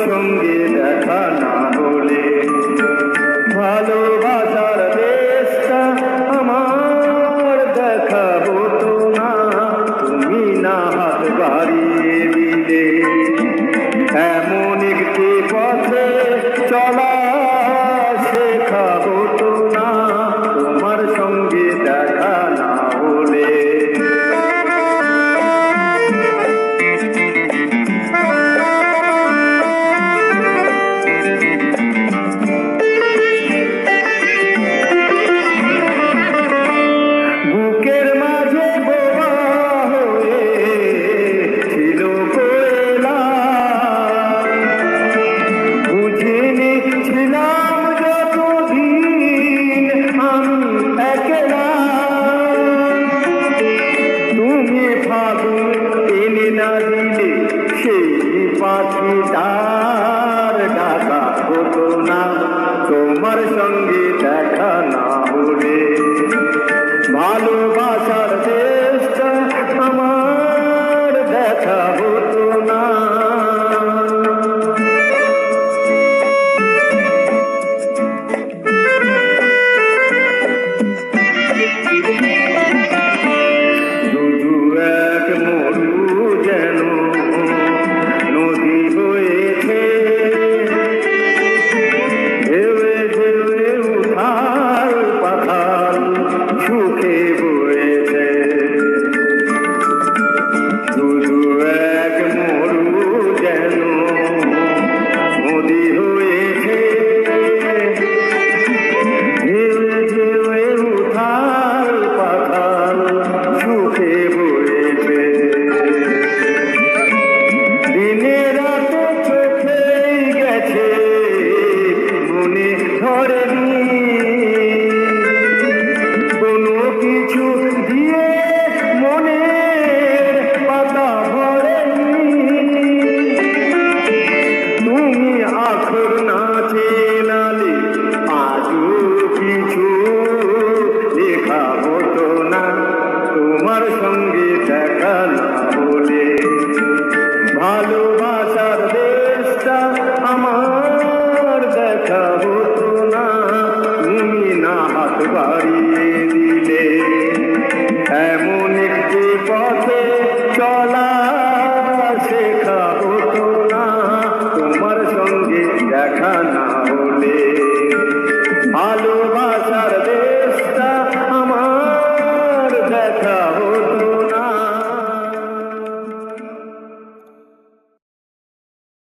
সঙ্গে দেখা না হলে ভালোবাসার দেশটা আমার দেখা হতো না, তুমি না হাত বাড়িয়ে দিলে। এমন একটি পথে চলা শেখা হতো না, তোমার সঙ্গে দেখা না হলে। বুকের মাঝে বোমা হয়ে ছিল কোয়েলা, বুঝিনি ছিলাম যতদিন আমি একলা। তুমি ফাগুন এনে না দিলে সেই পাখিটার ডাকা হতো না, তোমার সঙ্গে দেখা না হলে। ভালোবাসার দেশটা আমার দেখা হতো না। শুধু এক মরু যেন নদী হয়েছে, ঢেউয়ে ঢেউয়ে উথাল পাথাল সুখে বয়েছে। শুধু